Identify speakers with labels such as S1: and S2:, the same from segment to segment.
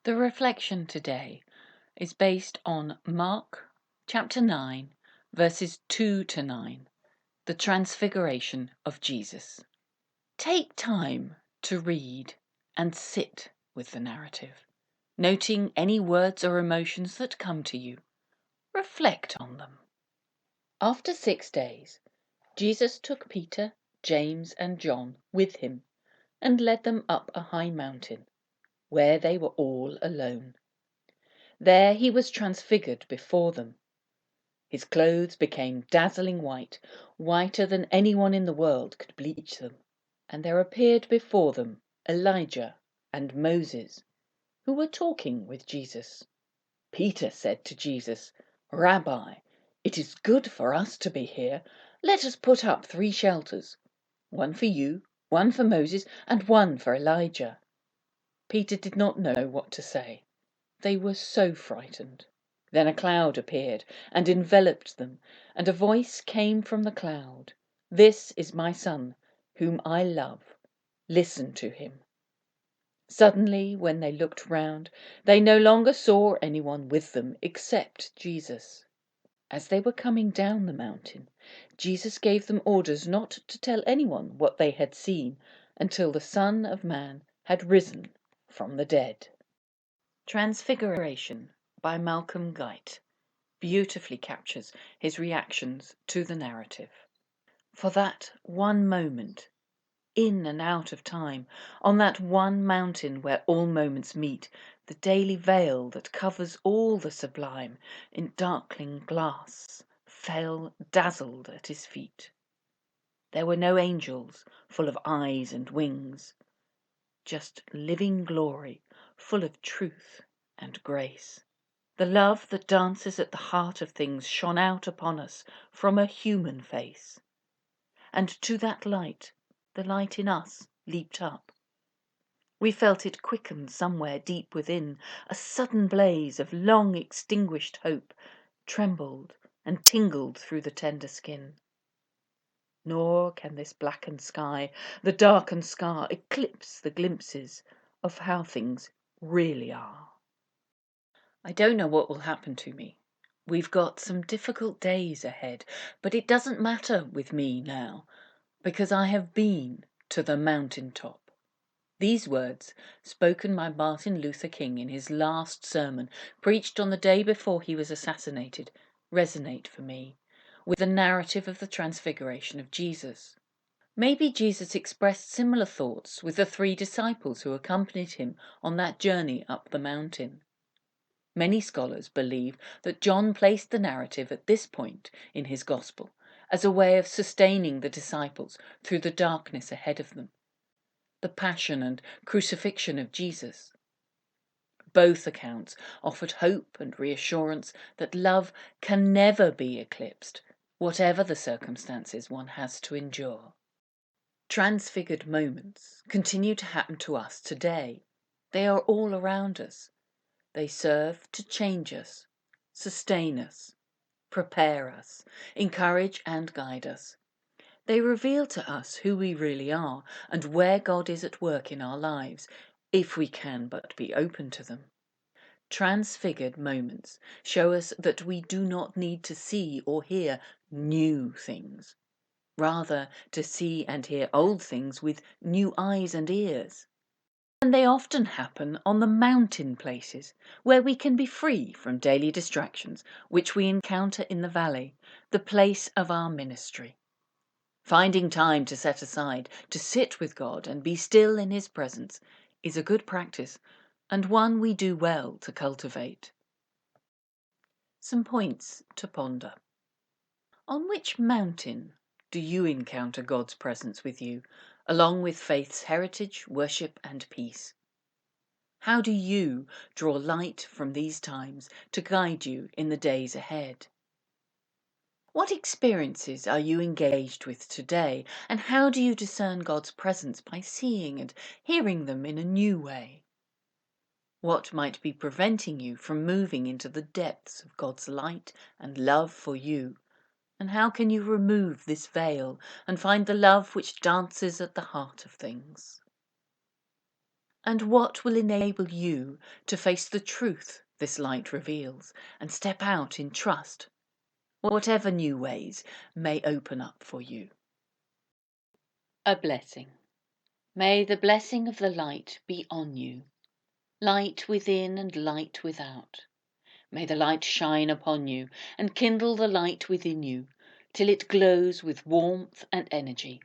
S1: The reflection today is based on Mark chapter 9, verses 2 to 9, the Transfiguration of Jesus. Take time to read and sit with the narrative, noting any words or emotions that come to you. Reflect on them. After 6 days, Jesus took Peter, James, and John with him and led them up a high mountain, where they were all alone. There he was transfigured before them. His clothes became dazzling white, whiter than anyone in the world could bleach them. And there appeared before them Elijah and Moses, who were talking with Jesus. Peter said to Jesus, "Rabbi, it is good for us to be here. Let us put up 3 shelters, one for you, one for Moses, and one for Elijah." Peter did not know what to say. They were so frightened. Then a cloud appeared and enveloped them, and a voice came from the cloud. "This is my son, whom I love. Listen to him." Suddenly, when they looked round, they no longer saw anyone with them except Jesus. As they were coming down the mountain, Jesus gave them orders not to tell anyone what they had seen until the Son of Man had risen from the dead. Transfiguration by Malcolm Guite beautifully captures his reactions to the narrative. For that one moment, in and out of time, on that one mountain where all moments meet, the daily veil that covers all the sublime in darkling glass fell dazzled at his feet. There were no angels full of eyes and wings, just living glory full of truth and grace. The love that dances at the heart of things shone out upon us from a human face. And to that light, the light in us leaped up. We felt it quicken somewhere deep within, a sudden blaze of long extinguished hope trembled and tingled through the tender skin. Nor can this blackened sky, the darkened scar, eclipse the glimpses of how things really are. I don't know what will happen to me. We've got some difficult days ahead, but it doesn't matter with me now, because I have been to the mountaintop. These words, spoken by Martin Luther King in his last sermon, preached on the day before he was assassinated, resonate for me with the narrative of the Transfiguration of Jesus. Maybe Jesus expressed similar thoughts with the 3 disciples who accompanied him on that journey up the mountain. Many scholars believe that John placed the narrative at this point in his gospel as a way of sustaining the disciples through the darkness ahead of them, the passion and crucifixion of Jesus. Both accounts offered hope and reassurance that love can never be eclipsed, whatever the circumstances one has to endure. Transfigured moments continue to happen to us today. They are all around us. They serve to change us, sustain us, prepare us, encourage and guide us. They reveal to us who we really are and where God is at work in our lives, if we can but be open to them. Transfigured moments show us that we do not need to see or hear new things, rather to see and hear old things with new eyes and ears. And they often happen on the mountain places, where we can be free from daily distractions which we encounter in the valley, the place of our ministry. Finding time to set aside to sit with God and be still in his presence is a good practice, and one we do well to cultivate. Some points to ponder. On which mountain do you encounter God's presence with you, along with faith's heritage, worship and peace? How do you draw light from these times to guide you in the days ahead? What experiences are you engaged with today, and how do you discern God's presence by seeing and hearing them in a new way? What might be preventing you from moving into the depths of God's light and love for you? And how can you remove this veil and find the love which dances at the heart of things? And what will enable you to face the truth this light reveals and step out in trust, whatever new ways may open up for you? A blessing. May the blessing of the light be on you, light within and light without. May the light shine upon you and kindle the light within you till it glows with warmth and energy.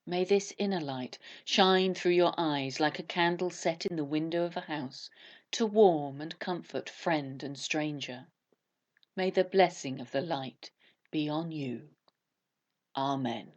S1: May this inner light shine through your eyes like a candle set in the window of a house to warm and comfort friend and stranger. May the blessing of the light be on you. Amen.